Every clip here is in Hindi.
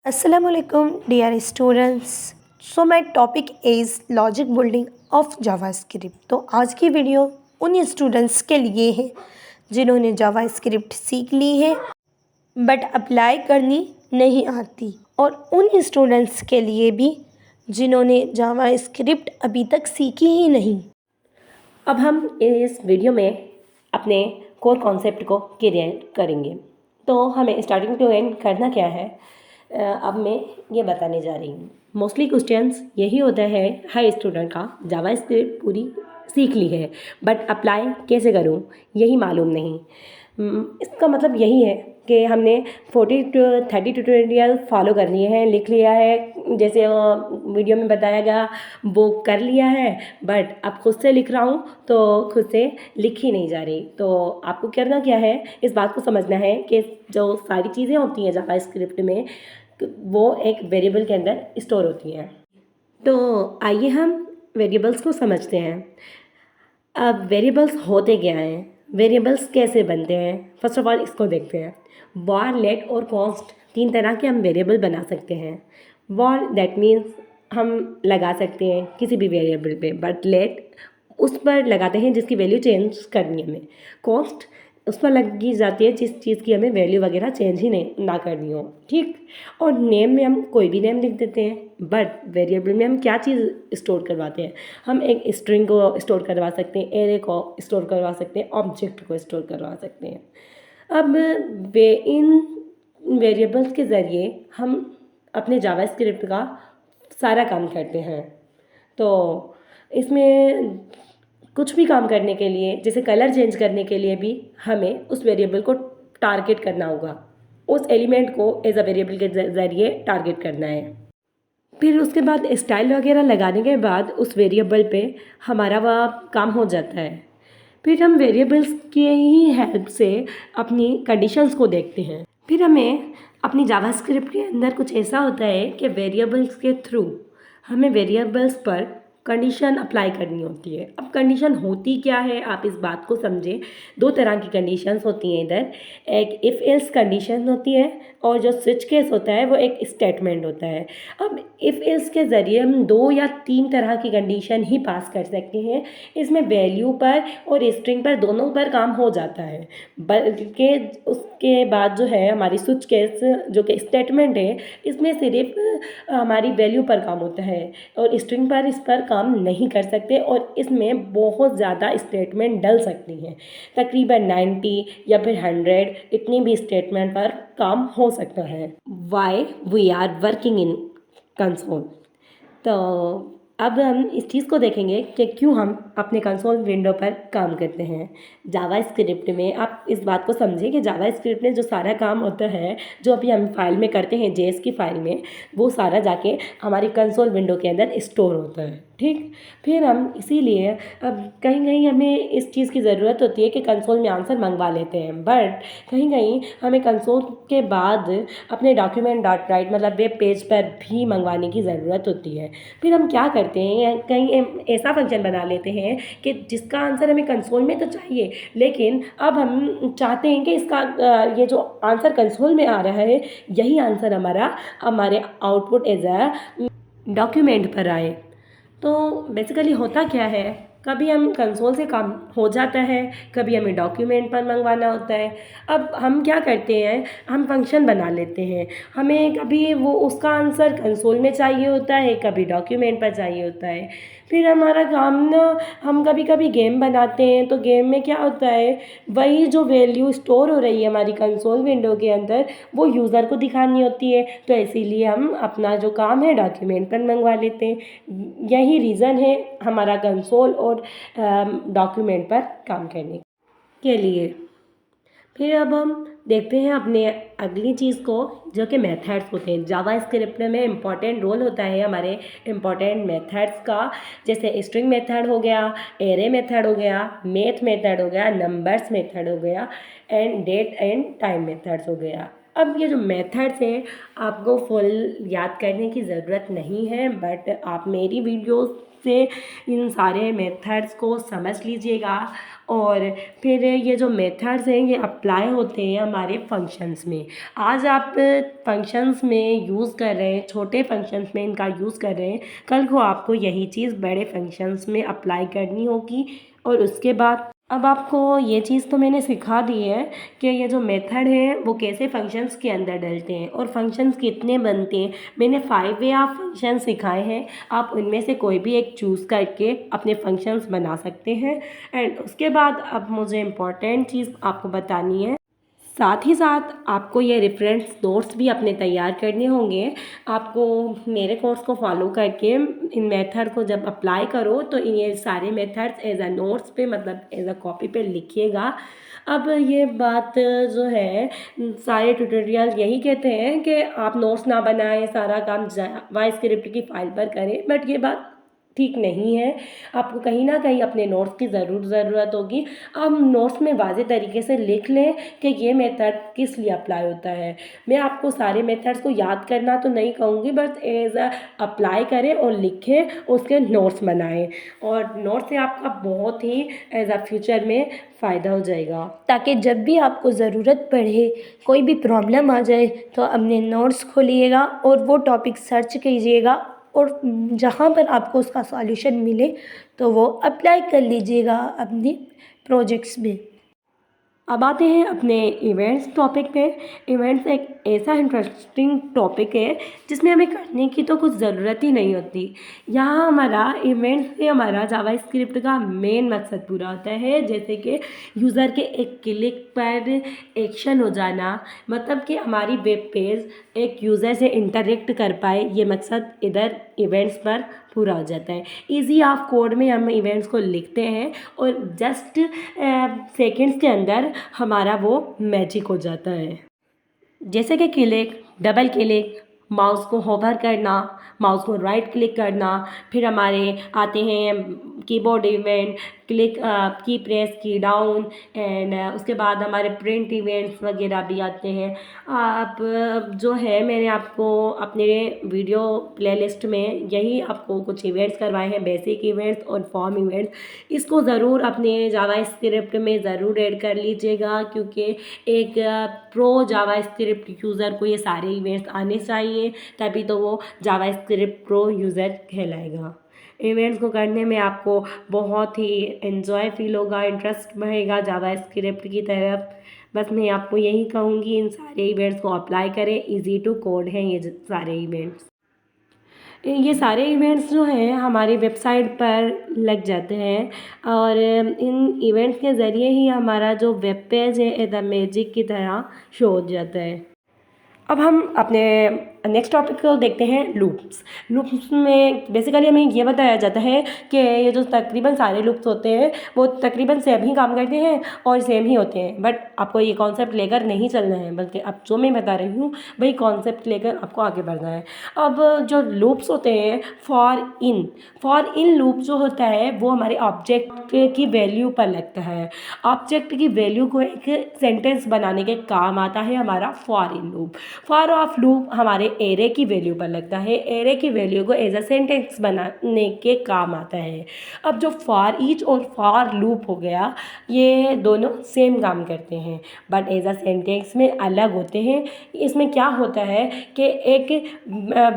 Assalamu alaikum dear students. So my topic is logic building of JavaScript. तो आज की वीडियो उन स्टूडेंट्स के लिए है जिन्होंने जावास्क्रिप्ट सीख ली है बट अप्लाई करनी नहीं आती, और उन स्टूडेंट्स के लिए भी जिन्होंने जावास्क्रिप्ट अभी तक सीखी ही नहीं। अब हम इस वीडियो में अपने कोर कॉन्सेप्ट को क्लियर करेंगे। तो हमें स्टार्टिंग टू एंड करना क्या है, अब मैं ये बताने जा रही हूँ। मोस्टली क्वेश्चंस यही होता है हर स्टूडेंट का, जावास्क्रिप्ट पूरी सीख ली है बट अप्लाई कैसे करूँ यही मालूम नहीं। इसका मतलब यही है कि हमने 40 to 30 ट्यूटोरियल फॉलो कर लिए हैं, लिख लिया है, जैसे वीडियो में बताया गया वो कर लिया है, बट अब खुद से लिख रहा हूँ तो खुद से लिख ही नहीं जा रही। तो आपको करना क्या है, इस बात को समझना है कि जो सारी चीज़ें होती हैं जावास्क्रिप्ट में वो एक वेरिएबल के अंदर स्टोर होती हैं। तो आइए हम वेरिएबल्स को समझते हैं। अब वेरिएबल्स होते क्या हैं, वेरिएबल्स कैसे बनते हैं, फर्स्ट ऑफ ऑल इसको देखते हैं। वॉर, लेट और कॉन्स्ट, तीन तरह के हम वेरिएबल बना सकते हैं। वॉर दैट मीन्स हम लगा सकते हैं किसी भी वेरिएबल पे, बट लेट उस पर लगाते हैं जिसकी वैल्यू चेंज करनी है हमें। कॉन्स्ट उस पर लगी जाती है जिस चीज़ की हमें वैल्यू वगैरह चेंज ही नहीं ना करनी हो, ठीक। और नेम में हम कोई भी नेम लिख देते हैं, बट वेरिएबल में हम क्या चीज़ स्टोर करवाते हैं, हम एक स्ट्रिंग को स्टोर करवा सकते हैं, एरे को स्टोर करवा सकते हैं, ऑब्जेक्ट को स्टोर करवा सकते हैं। अब इन वेरिएबल्स के ज़रिए हम अपने जावास्क्रिप्ट का सारा काम करते हैं। तो इसमें कुछ भी काम करने के लिए, जैसे कलर चेंज करने के लिए भी हमें उस वेरिएबल को टारगेट करना होगा, उस एलिमेंट को एज अ वेरिएबल के ज़रिए टारगेट करना है। फिर उसके बाद स्टाइल वगैरह लगाने के बाद उस वेरिएबल पे हमारा वह काम हो जाता है। फिर हम वेरिएबल्स की ही हेल्प से अपनी कंडीशंस को देखते हैं। फिर हमें अपनी जावास्क्रिप्ट के अंदर कुछ ऐसा होता है कि वेरिएबल्स के थ्रू हमें वेरिएबल्स पर कंडीशन अप्लाई करनी होती है। अब कंडीशन होती क्या है, आप इस बात को समझें। दो तरह की कंडीशंस होती हैं इधर, एक इफ़ एल्स कंडीशन होती है और जो स्विच केस होता है वो एक स्टेटमेंट होता है। अब इफ़ एल्स के ज़रिए हम 2 या 3 तरह की कंडीशन ही पास कर सकते हैं। इसमें वैल्यू पर और स्ट्रिंग पर दोनों पर काम हो जाता है, बल्कि उसके बाद जो है हमारी स्विच केस जो कि स्टेटमेंट है, इसमें सिर्फ हमारी वैल्यू पर काम होता है और स्ट्रिंग पर इस पर काम नहीं कर सकते, और इसमें बहुत ज़्यादा स्टेटमेंट डल सकती हैं। तकरीबन 90 या फिर 100 इतनी भी स्टेटमेंट पर काम हो सकता है। Why we are working in console. तो अब हम इस चीज़ को देखेंगे कि क्यों हम अपने कंसोल विंडो पर काम करते हैं। जावास्क्रिप्ट में आप इस बात को समझें कि जावास्क्रिप्ट में जो सारा काम होता है, जो अभी हम फाइल में करते हैं जेएस की फाइल में, वो सारा जाके हमारी कंसोल विंडो के अंदर स्टोर होता है, ठीक। फिर हम इसीलिए अब कहीं कहीं हमें इस चीज़ की ज़रूरत होती है कि कंसोल में आंसर मंगवा लेते हैं, बट कहीं कहीं हमें कंसोल के बाद अपने डॉक्यूमेंट डॉट राइट मतलब वेब पेज पर भी मंगवाने की ज़रूरत होती है। फिर हम क्या करते हैं, कहीं ऐसा फंक्शन बना लेते हैं कि जिसका आंसर हमें कंसोल में तो चाहिए, लेकिन अब हम चाहते हैं कि इसका ये जो आंसर कंसोल में आ रहा है यही आंसर हमारे आउटपुट एज अ डॉक्यूमेंट पर आए। तो बेसिकली होता क्या है, कभी हम कंसोल से काम हो जाता है, कभी हमें डॉक्यूमेंट पर मंगवाना होता है। अब हम क्या करते हैं, हम फंक्शन बना लेते हैं, हमें कभी वो उसका आंसर कंसोल में चाहिए होता है, कभी डॉक्यूमेंट पर चाहिए होता है। फिर हमारा काम ना, हम कभी कभी गेम बनाते हैं, तो गेम में क्या होता है, वही जो वैल्यू स्टोर हो रही है हमारी कंसोल विंडो के अंदर वो यूज़र को दिखानी होती है, तो इसीलिए हम अपना जो काम है डॉक्यूमेंट पर मंगवा लेते हैं। यही रीज़न है हमारा कंसोल और डॉक्यूमेंट पर काम करने के लिए। फिर अब हम देखते हैं अपने अगली चीज़ को, जो कि मेथड्स होते हैं। जावास्क्रिप्ट में इम्पॉर्टेंट रोल होता है हमारे इम्पॉर्टेंट मेथड्स का, जैसे स्ट्रिंग मेथड हो गया, एरे मेथड हो गया, मैथ मेथड हो गया, नंबर्स मेथड हो गया, and date and time methods हो गया। अब ये जो मेथड्स हैं आपको फुल याद करने की ज़रूरत नहीं है, बट आप मेरी वीडियोस से इन सारे मेथड्स को समझ लीजिएगा। और फिर ये जो मेथड्स हैं ये अप्लाई होते हैं हमारे फंक्शंस में। आज आप फंक्शंस में यूज़ कर रहे हैं, छोटे फंक्शंस में इनका यूज़ कर रहे हैं, कल को आपको यही चीज़ बड़े फंक्शंस में अप्लाई करनी होगी। और उसके बाद अब आपको ये चीज़ तो मैंने सिखा दी है कि ये जो मेथड है वो कैसे फंक्शंस के अंदर डलते हैं और फंक्शंस कितने बनते हैं। मैंने 5 वे ऑफ फंक्शन सिखाए हैं, आप उनमें से कोई भी एक चूज़ करके अपने फंक्शंस बना सकते हैं। एंड उसके बाद अब मुझे इम्पॉर्टेंट चीज़ आपको बतानी है, साथ ही साथ आपको ये रेफरेंस नोट्स भी अपने तैयार करने होंगे। आपको मेरे कोर्स को फॉलो करके इन मेथड को जब अप्लाई करो तो ये सारे मेथड्स एज अ नोट्स पे, मतलब एज अ कॉपी पे लिखिएगा। अब ये बात जो है, सारे ट्यूटोरियल यही कहते हैं कि आप नोट्स ना बनाएं, सारा काम जावास्क्रिप्ट की फाइल पर करें, बट ये बात ठीक नहीं है। आपको कहीं ना कहीं अपने नोट्स की ज़रूरत होगी। आप नोट्स में वाज़ेह तरीके से लिख लें कि ये मेथड किस लिए अप्लाई होता है। मैं आपको सारे मेथड्स को याद करना तो नहीं कहूँगी, बस एज अ अप्लाई करें और लिखें, उसके नोट्स बनाएं और नोट्स से आपका बहुत ही एज अ फ्यूचर में फ़ायदा हो जाएगा। ताकि जब भी आपको ज़रूरत पड़े, कोई भी प्रॉब्लम आ जाए तो अपने नोट्स खोलिएगा और वो टॉपिक सर्च कीजिएगा और जहाँ पर आपको उसका सॉल्यूशन मिले तो वो अप्लाई कर लीजिएगा अपने प्रोजेक्ट्स में। अब आते हैं अपने इवेंट्स टॉपिक पे। इवेंट्स एक ऐसा इंटरेस्टिंग टॉपिक है जिसमें हमें करने की तो कुछ ज़रूरत ही नहीं होती। यहाँ हमारा इवेंट्स से हमारा जावास्क्रिप्ट का मेन मकसद पूरा होता है, जैसे कि यूज़र के एक क्लिक पर एक्शन हो जाना, मतलब कि हमारी वेब पेज एक यूज़र से इंटरेक्ट कर पाए, ये मकसद इधर इवेंट्स पर पूरा हो जाता है। इजी ऑफ कोड में हम इवेंट्स को लिखते हैं और जस्ट सेकंड्स के अंदर हमारा वो मैजिक हो जाता है। जैसे कि क्लिक, डबल क्लिक, माउस को होवर करना, माउस को राइट क्लिक करना, फिर हमारे आते हैं कीबोर्ड इवेंट, क्लिक की प्रेस की डाउन, एंड उसके बाद हमारे प्रिंट इवेंट्स वगैरह भी आते हैं। आप जो है मैंने आपको अपने वीडियो प्लेलिस्ट में यही आपको कुछ इवेंट्स करवाए हैं, बेसिक इवेंट्स और फॉर्म इवेंट्स। इसको ज़रूर अपने जावास्क्रिप्ट में ज़रूर ऐड कर लीजिएगा, क्योंकि एक प्रो जावास्क्रिप्ट यूज़र को ये सारे इवेंट्स आने चाहिए, तभी तो वो जावास्क्रिप्ट प्रो यूज़र कहलाएगा। इवेंट्स को करने में आपको बहुत ही एंजॉय फील होगा, इंटरेस्ट बढ़ेगा जावास्क्रिप्ट की तरफ। बस मैं आपको यही कहूँगी, इन सारे इवेंट्स को अप्लाई करें, इजी टू कोड हैं ये सारे इवेंट्स। ये सारे इवेंट्स जो हैं हमारी वेबसाइट पर लग जाते हैं और इन इवेंट्स के ज़रिए ही हमारा जो वेब पेज है द मैजिक की तरह शो हो जाता है। अब हम अपने नेक्स्ट टॉपिक को देखते हैं, लूप्स। लूप्स में बेसिकली हमें ये बताया जाता है कि ये जो तकरीबन सारे लूप्स होते हैं वो तकरीबन सेम ही काम करते हैं और सेम ही होते हैं, बट आपको ये कॉन्सेप्ट लेकर नहीं चलना है, बल्कि अब जो मैं बता रही हूँ वही कॉन्सेप्ट लेकर आपको आगे बढ़ना है। अब जो लूप्स होते हैं, फॉर इन लूप जो होता है वो हमारे ऑब्जेक्ट की वैल्यू पर लगता है। ऑब्जेक्ट की वैल्यू को एक सेंटेंस बनाने के काम आता है हमारा for in loop. For of loop हमारे एरे की वैल्यू पर लगता है, एरे की वैल्यू को एज अ सेंटेंस बनाने के काम आता है। अब जो फॉर ईच और फॉर लूप हो गया, ये दोनों सेम काम करते हैं बट एज अ सेंटेंस में अलग होते हैं। इसमें क्या होता है कि एक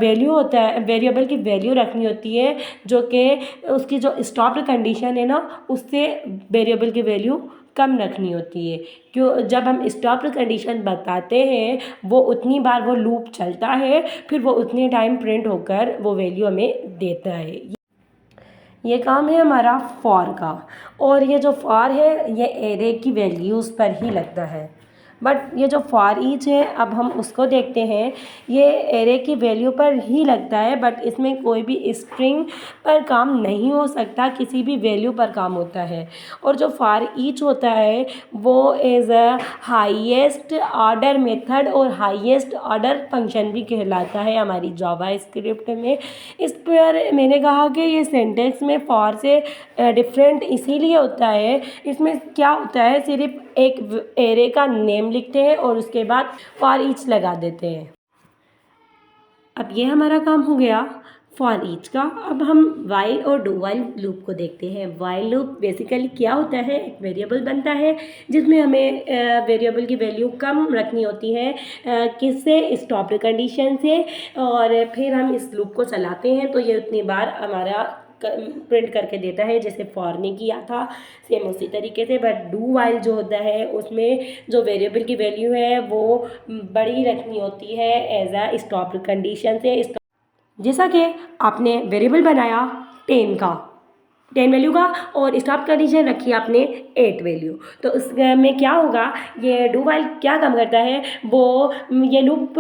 वैल्यू होता है, वेरिएबल की वैल्यू रखनी होती है जो कि उसकी जो स्टॉप्ड कंडीशन है ना, उससे वेरिएबल की वैल्यू कम रखनी होती है। क्यों? जब हम स्टॉप कंडीशन बताते हैं वो उतनी बार वो लूप चलता है, फिर वो उतने टाइम प्रिंट होकर वो वैल्यू हमें देता है। ये काम है हमारा फॉर का, और ये जो फॉर है ये एरे की वैल्यूज़ पर ही लगता है। बट ये जो फॉर ईच है अब हम उसको देखते हैं, ये एरे की वैल्यू पर ही लगता है, बट इसमें कोई भी स्ट्रिंग पर काम नहीं हो सकता, किसी भी वैल्यू पर काम होता है। और जो फॉर ईच होता है वो as a highest order method और हाईएस्ट ऑर्डर फंक्शन भी कहलाता है हमारी जावास्क्रिप्ट में। इस पर मैंने कहा कि ये सेंटेंस में फॉर से डिफरेंट इसीलिए होता है, इसमें क्या होता है, सिर्फ एक एरे का नेम लिखते हैं और उसके बाद फॉर ईच लगा देते हैं। अब ये हमारा काम हो गया फॉर ईच का। अब हम वाइल और डू वाइल लूप को देखते हैं। वाइल लूप बेसिकली क्या होता है, एक वेरिएबल बनता है जिसमें हमें वेरिएबल की वैल्यू कम रखनी होती है किससे, स्टॉप कंडीशन से, और फिर हम इस लूप को चलाते हैं तो ये उतनी बार हमारा प्रिंट करके देता है जैसे फॉर ने किया था, सेम उसी तरीके से। बट डू वाइल जो होता है उसमें जो वेरिएबल की वैल्यू है वो बड़ी रखनी होती है एज अ स्टॉप कंडीशन से। जैसा कि आपने वेरिएबल बनाया 10 वैल्यू का और स्टॉप कंडीशन रखी आपने 8 वैल्यू, तो उसमें क्या होगा, ये डू वाइल क्या काम करता है, वो ये लूप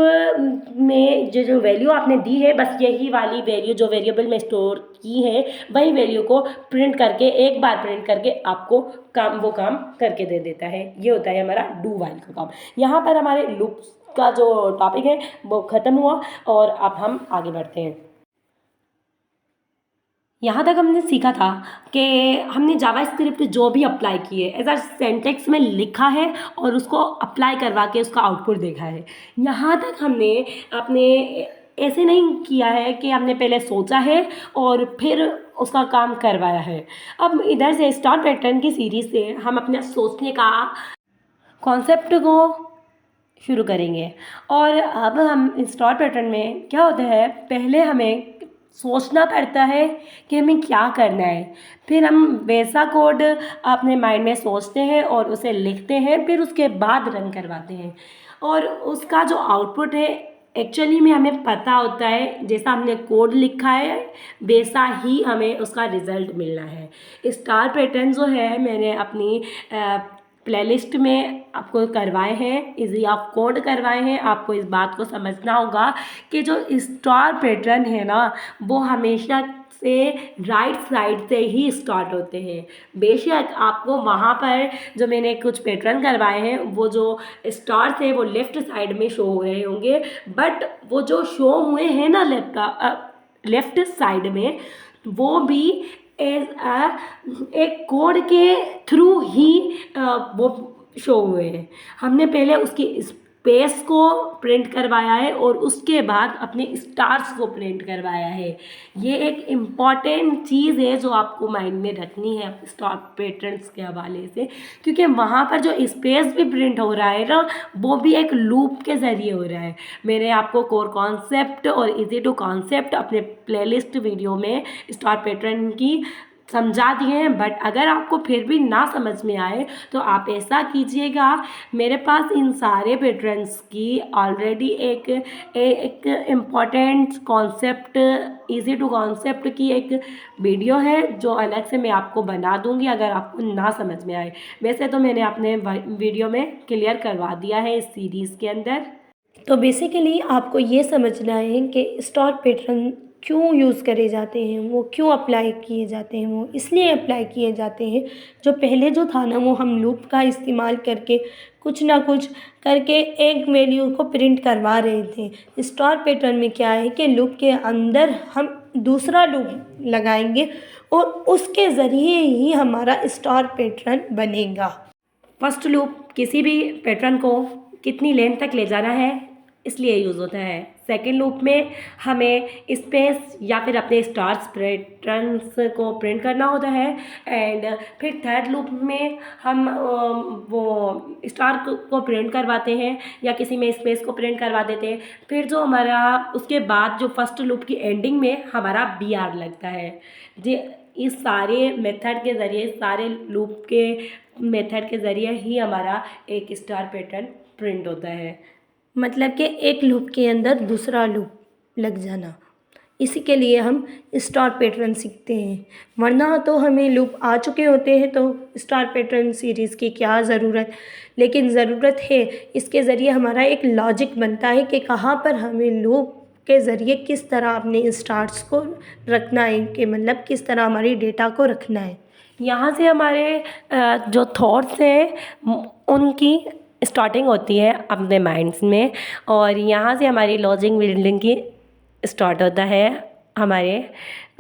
में जो वैल्यू आपने दी है बस यही वाली वैल्यू जो वेरिएबल में स्टोर की है वही वैल्यू को प्रिंट करके एक बार प्रिंट करके आपको वो काम करके दे देता है। ये होता है हमारा डू वाइल का काम। यहाँ पर हमारे लूप का जो टॉपिक है वो ख़त्म हुआ और अब हम आगे बढ़ते हैं। यहाँ तक हमने सीखा था कि हमने जावास्क्रिप्ट जो भी अप्लाई किए एज अ सेंटेक्स में लिखा है और उसको अप्लाई करवा के उसका आउटपुट देखा है। यहाँ तक हमने अपने ऐसे नहीं किया है कि हमने पहले सोचा है और फिर उसका काम करवाया है। अब इधर से स्टार पैटर्न की सीरीज़ से हम अपने सोचने का कॉन्सेप्ट को शुरू करेंगे। और अब हम स्टार पैटर्न में क्या होता है, पहले हमें सोचना पड़ता है कि हमें क्या करना है, फिर हम वैसा कोड अपने माइंड में सोचते हैं और उसे लिखते हैं, फिर उसके बाद रन करवाते हैं और उसका जो आउटपुट है एक्चुअली में हमें पता होता है जैसा हमने कोड लिखा है वैसा ही हमें उसका रिज़ल्ट मिलना है। स्टार पैटर्न जो है मैंने अपनी प्लेलिस्ट में आपको करवाए हैं, इजी आप कोड करवाए हैं। आपको इस बात को समझना होगा कि जो स्टार पैटर्न है ना वो हमेशा से राइट साइड से ही स्टार्ट होते हैं। बेशक आपको वहाँ पर जो मैंने कुछ पैटर्न करवाए हैं वो जो स्टार थे वो लेफ़्ट साइड में शो हो रहे होंगे, बट वो जो शो हुए हैं ना लेफ़्ट साइड में वो भी एक कोड के थ्रू ही वो शो हुए हैं। हमने पहले उसकी स्पेस को प्रिंट करवाया है और उसके बाद अपने स्टार्स को प्रिंट करवाया है। ये एक इम्पॉर्टेंट चीज़ है जो आपको माइंड में रखनी है स्टार पैटर्न्स के हवाले से, क्योंकि वहाँ पर जो स्पेस भी प्रिंट हो रहा है ना वो भी एक लूप के ज़रिए हो रहा है। मैंने आपको कोर कॉन्सेप्ट और इजी टू कॉन्सेप्ट अपने प्लेलिस्ट वीडियो में स्टार पैटर्न की समझा दिए हैं, बट अगर आपको फिर भी ना समझ में आए तो आप ऐसा कीजिएगा, मेरे पास इन सारे पैटर्न्स की ऑलरेडी एक important concept easy to concept की एक वीडियो है जो अलग से मैं आपको बना दूंगी अगर आपको ना समझ में आए। वैसे तो मैंने अपने वीडियो में क्लियर करवा दिया है इस सीरीज़ के अंदर। तो बेसिकली आपको ये समझना है कि स्टार पैटर्न क्यों यूज़ करे जाते हैं, वो क्यों अप्लाई किए जाते हैं। वो इसलिए अप्लाई किए जाते हैं, जो पहले जो था ना वो हम लूप का इस्तेमाल करके कुछ ना कुछ करके एक वैल्यू को प्रिंट करवा रहे थे। स्टार पैटर्न में क्या है कि लूप के अंदर हम दूसरा लूप लगाएंगे और उसके ज़रिए ही हमारा स्टार पैटर्न बनेगा। फर्स्ट लूप किसी भी पैटर्न को कितनी लेंथ तक ले जाना है इसलिए यूज़ होता है। सेकेंड लूप में हमें स्पेस या फिर अपने स्टार्स पैटर्न्स को प्रिंट करना होता है। एंड फिर थर्ड लूप में हम वो स्टार को प्रिंट करवाते हैं या किसी में स्पेस को प्रिंट करवा देते हैं। फिर जो हमारा उसके बाद जो फर्स्ट लूप की एंडिंग में हमारा BR लगता है। जी, इस सारे मेथड के ज़रिए, सारे लूप के मेथड के ज़रिए ही हमारा एक स्टार पैटर्न प्रिंट होता है। मतलब कि एक लूप के अंदर दूसरा लूप लग जाना, इसी के लिए हम स्टार पैटर्न सीखते हैं। वरना तो हमें लूप आ चुके होते हैं तो स्टार पैटर्न सीरीज़ की क्या ज़रूरत, लेकिन ज़रूरत है। इसके ज़रिए हमारा एक लॉजिक बनता है कि कहाँ पर हमें लूप के ज़रिए किस तरह अपने स्टार्स को रखना है, कि मतलब किस तरह हमारी डेटा को रखना है। यहाँ से हमारे जो थॉट्स हैं उनकी स्टार्टिंग होती है अपने माइंड्स में, और यहाँ से हमारी लॉजिक बिल्डिंग की स्टार्ट होता है हमारे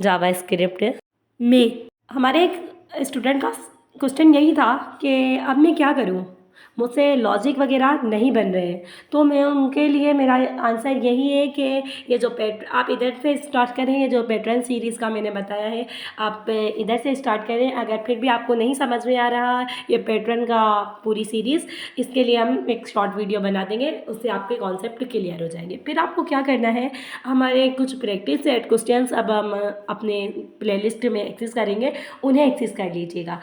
जावास्क्रिप्ट में। हमारे एक स्टूडेंट का क्वेश्चन यही था कि अब मैं क्या करूँ, मुझसे लॉजिक वगैरह नहीं बन रहे हैं, तो मैं उनके लिए मेरा आंसर यही है कि ये जो आप इधर से स्टार्ट करें, ये जो पैटर्न सीरीज़ का मैंने बताया है आप इधर से स्टार्ट करें। अगर फिर भी आपको नहीं समझ में आ रहा ये पैटर्न का पूरी सीरीज़, इसके लिए हम एक शॉर्ट वीडियो बना देंगे, उससे आपके कॉन्सेप्ट क्लियर हो जाएंगे। फिर आपको क्या करना है, हमारे कुछ प्रैक्टिस सेट क्वेश्चंस अब हम अपने प्लेलिस्ट में एक्सेस करेंगे, उन्हें एक्सेस कर लीजिएगा।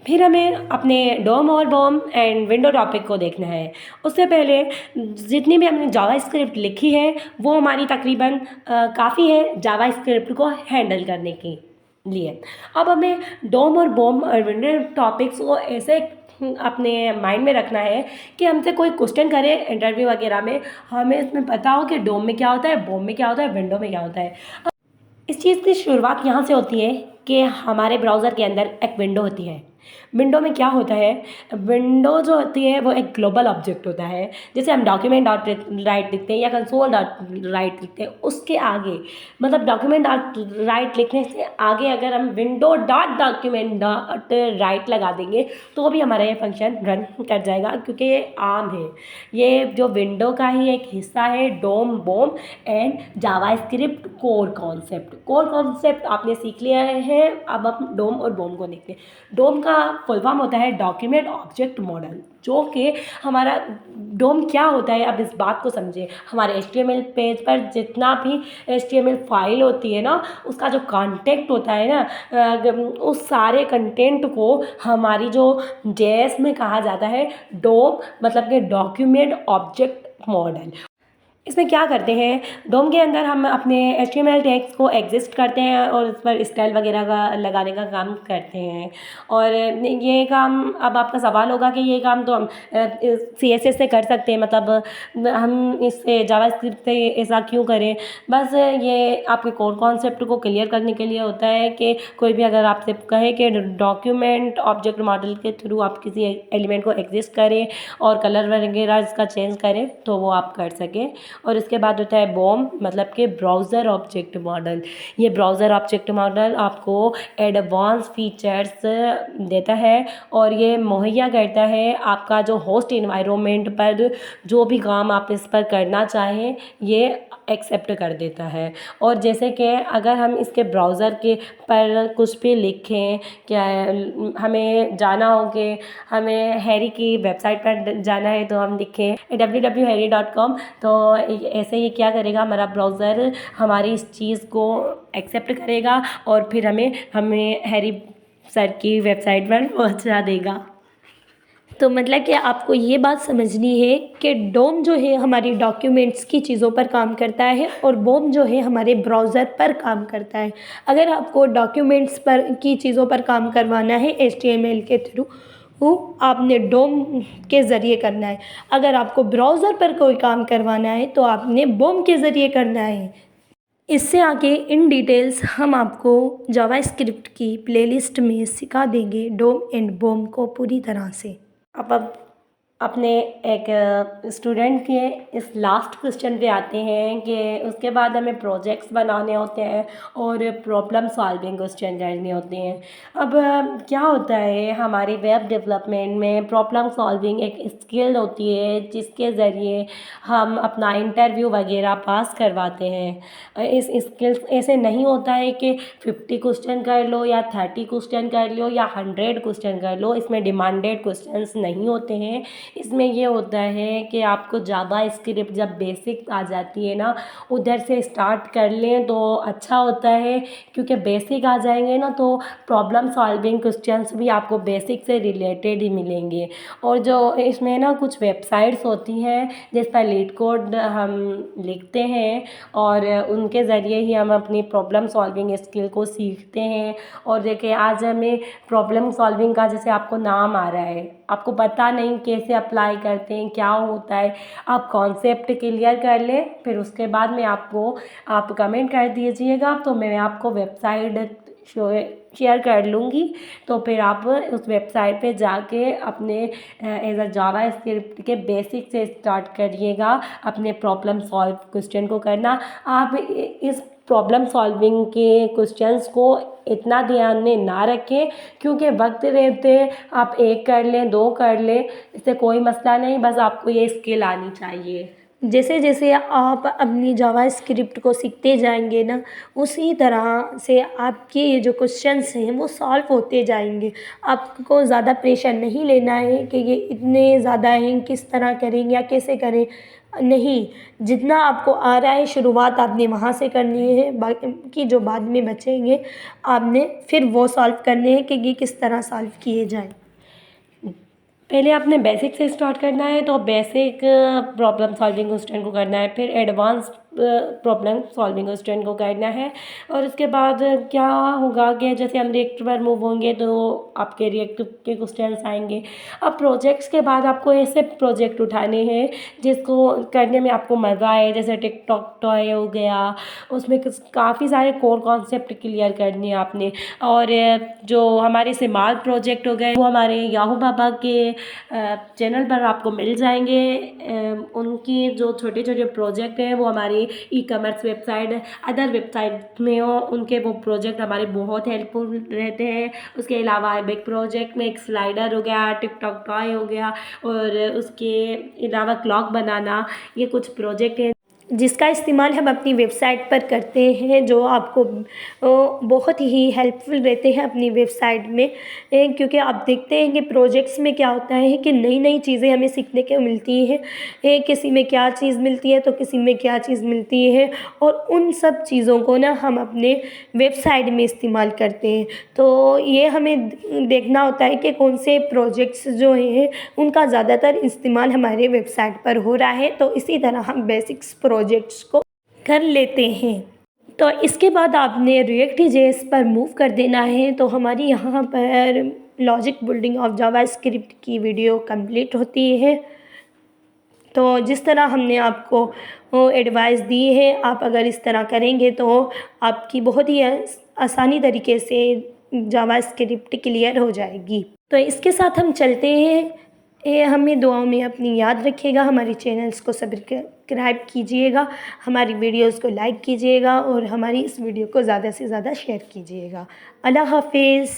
फिर हमें अपने डोम और बॉम एंड विंडो टॉपिक को देखना है। उससे पहले जितनी भी हमने जावा स्क्रिप्ट लिखी है वो हमारी तकरीबन काफ़ी है जावा स्क्रिप्ट को हैंडल करने के लिए। अब हमें डोम और बॉम और विंडो टॉपिक्स को ऐसे अपने माइंड में रखना है कि हमसे कोई क्वेश्चन करे इंटरव्यू वगैरह में, हमें इसमें पता हो कि डोम में क्या होता है, बॉम में क्या होता है, विंडो में क्या होता है। इस चीज़ की शुरुआत यहाँ से होती है कि हमारे ब्राउज़र के अंदर एक विंडो होती है। विंडो में क्या होता है, विंडो जो होती है वो एक ग्लोबल ऑब्जेक्ट होता है। जैसे हम डॉक्यूमेंट डॉट राइट लिखते हैं या कंसोल डॉट राइट लिखते हैं, उसके आगे मतलब डॉक्यूमेंट डॉट राइट लिखने से आगे अगर हम window dot document dot right लगा देंगे तो भी हमारा ये फंक्शन रन कर जाएगा, क्योंकि ये आम है। ये जो विंडो का ही एक हिस्सा है DOM BOM and JavaScript core concept आपने सीख लिया है। अब हम डोम और बॉम को देखते हैं। डोम का फुल फॉर्म होता है डॉक्यूमेंट ऑब्जेक्ट मॉडल, जो कि हमारा डोम क्या होता है अब इस बात को समझे। हमारे HTML पेज पर जितना भी HTML फाइल होती है ना, उसका जो कंटेंट होता है ना, उस सारे कंटेंट को हमारी जो JS में कहा जाता है डोम, मतलब कि डॉक्यूमेंट ऑब्जेक्ट मॉडल। इसमें क्या करते हैं, डोम के अंदर हम अपने HTML टैग्स को एग्जिस्ट करते हैं और उस पर स्टाइल वगैरह का लगाने का काम करते हैं। और ये काम, अब आपका सवाल होगा कि ये काम तो हम CSS से कर सकते हैं, मतलब हम इससे जावास्क्रिप्ट से ऐसा क्यों करें। बस ये आपके कोर कॉन्सेप्ट को क्लियर करने के लिए होता है कि कोई भी अगर आपसे कहे कि डॉक्यूमेंट ऑब्जेक्ट मॉडल के थ्रू आप किसी एलिमेंट को एग्जिस्ट करें और कलर वगैरह इसका चेंज करें तो वो आप कर सकें। और इसके बाद होता है बॉम, मतलब कि ब्राउज़र ऑब्जेक्ट मॉडल। ये ब्राउज़र ऑब्जेक्ट मॉडल आपको एडवांस फीचर्स देता है और ये मुहैया करता है आपका जो होस्ट इन्वायरमेंट पर जो भी काम आप इस पर करना चाहें ये एक्सेप्ट कर देता है। और जैसे कि अगर हम इसके ब्राउज़र के पर कुछ भी लिखें, क्या हमें जाना हो कि हमें हैरी की वेबसाइट पर जाना है तो हम लिखें www.harry.com, तो ऐसे ही क्या करेगा हमारा ब्राउज़र हमारी इस चीज़ को एक्सेप्ट करेगा और फिर हमें हैरी सर की वेबसाइट पर पहुंचा देगा। तो मतलब कि आपको ये बात समझनी है कि डोम जो है हमारी डॉक्यूमेंट्स की चीज़ों पर काम करता है और बॉम जो है हमारे ब्राउज़र पर काम करता है। अगर आपको डॉक्यूमेंट्स पर की चीज़ों पर काम करवाना है HTML के थ्रू, वो आपने डोम के ज़रिए करना है। अगर आपको ब्राउज़र पर कोई काम करवाना है तो आपने बॉम के ज़रिए करना है। इससे आगे इन डिटेल्स हम आपको जावास्क्रिप्ट की प्लेलिस्ट में सिखा देंगे डोम एंड बॉम को पूरी तरह से। अब अपने एक स्टूडेंट के इस लास्ट क्वेश्चन पे आते हैं कि उसके बाद हमें प्रोजेक्ट्स बनाने होते हैं और प्रॉब्लम सॉल्विंग क्वेश्चन करने होते हैं। अब क्या होता है हमारी वेब डेवलपमेंट में प्रॉब्लम सॉल्विंग एक स्किल होती है जिसके ज़रिए हम अपना इंटरव्यू वगैरह पास करवाते हैं। इस स्किल्स ऐसे नहीं होता है कि 50 क्वेश्चन कर लो या 30 क्वेश्चन कर लो या 100 क्वेश्चन कर लो, इसमें डिमांडेड क्वेश्चंस नहीं होते हैं। इसमें ये होता है कि आपको जावा स्क्रिप्ट जब बेसिक आ जाती है ना, उधर से स्टार्ट कर लें तो अच्छा होता है, क्योंकि बेसिक आ जाएंगे ना तो प्रॉब्लम सॉल्विंग क्वेश्चंस भी आपको बेसिक से रिलेटेड ही मिलेंगे। और जो इसमें ना कुछ वेबसाइट्स होती हैं जिस पर लीड कोड हम लिखते हैं और उनके ज़रिए ही हम अपनी प्रॉब्लम सॉल्विंग स्किल को सीखते हैं। और देखिए आज हमें प्रॉब्लम सॉल्विंग का जैसे आपको नाम आ रहा है, आपको पता नहीं कैसे अप्लाई करते हैं, क्या होता है, आप कॉन्सेप्ट क्लियर कर लें, फिर उसके बाद में आप कमेंट कर दीजिएगा तो मैं आपको वेबसाइट शेयर कर लूँगी। तो फिर आप उस वेबसाइट पे जाके अपने एज अ जावा स्क्रिप्ट के बेसिक से स्टार्ट करिएगा अपने प्रॉब्लम सॉल्व क्वेश्चन को करना। आप इस प्रॉब्लम सॉल्विंग के क्वेश्चंस को इतना ध्यान में ना रखें, क्योंकि वक्त रहते आप एक कर लें, दो कर लें, इससे कोई मसला नहीं, बस आपको ये स्किल आनी चाहिए। जैसे जैसे आप अपनी जावास्क्रिप्ट को सीखते जाएंगे ना, उसी तरह से आपके ये जो क्वेश्चंस हैं वो सॉल्व होते जाएंगे। आपको ज़्यादा प्रेशर नहीं लेना है कि ये इतने ज़्यादा हैं, किस तरह करें या कैसे करें, नहीं। जितना आपको आ रहा है शुरुआत आपने वहाँ से करनी है, बाकी जो बाद में बचेंगे आपने फिर वो सॉल्व करने हैं कि ये किस तरह सॉल्व किए जाएँ। पहले आपने बेसिक से स्टार्ट करना है, तो बेसिक प्रॉब्लम सॉल्विंग उस स्टूडेंट को करना है, फिर एडवांस प्रॉब्लम सॉल्विंग उस स्टूडेंट को करना है। और उसके बाद क्या होगा कि जैसे हम रिएक्टर पर मूव होंगे तो आपके रिएक्टर के क्वेश्चंस आएंगे। अब प्रोजेक्ट्स के बाद आपको ऐसे प्रोजेक्ट उठाने हैं जिसको करने में आपको मज़ा आए, जैसे टिकटॉक टॉय हो गया, उसमें काफ़ी सारे कोर कॉन्सेप्ट क्लियर करने हैं आपने। और जो हमारे सिमाल प्रोजेक्ट हो गए वो हमारे याहू बाबा के चैनल पर आपको मिल जाएंगे। उनकी जो छोटे छोटे प्रोजेक्ट हैं वो हमारी e commerce website, other website में हो, उनके वो प्रोजेक्ट हमारे बहुत हेल्पफुल रहते हैं। उसके अलावा बिग प्रोजेक्ट में एक स्लाइडर हो गया, टिकटॉक टॉय हो गया, और उसके अलावा क्लॉक बनाना, ये कुछ प्रोजेक्ट हैं जिसका इस्तेमाल हम अपनी वेबसाइट पर करते हैं, जो आपको बहुत ही हेल्पफुल रहते हैं अपनी वेबसाइट में। क्योंकि आप देखते हैं कि प्रोजेक्ट्स में क्या होता है कि नई नई चीज़ें हमें सीखने को मिलती हैं। किसी में क्या चीज़ मिलती है तो किसी में क्या चीज़ मिलती है, और उन सब चीज़ों को ना हम अपने वेबसाइट में इस्तेमाल करते हैं। तो ये हमें देखना होता है कि कौन से प्रोजेक्ट्स जो हैं उनका ज़्यादातर इस्तेमाल हमारे वेबसाइट पर हो रहा है, तो इसी तरह हम बेसिक्स प्रोजेक्ट्स को कर लेते हैं। तो इसके बाद आपने React.js पर मूव कर देना है। तो हमारी यहाँ पर लॉजिक बिल्डिंग ऑफ जावास्क्रिप्ट की वीडियो कंप्लीट होती है। तो जिस तरह हमने आपको एडवाइस दी है, आप अगर इस तरह करेंगे तो आपकी बहुत ही आसानी तरीके से जावास्क्रिप्ट क्लियर हो जाएगी। तो इसके साथ हम चलते हैं। हमें दुआओं में अपनी याद रखिएगा, हमारे चैनल्स को सब्सक्राइब कीजिएगा, हमारी वीडियोस को लाइक कीजिएगा और हमारी इस वीडियो को ज़्यादा से ज़्यादा शेयर कीजिएगा। अल्लाह हाफिज़।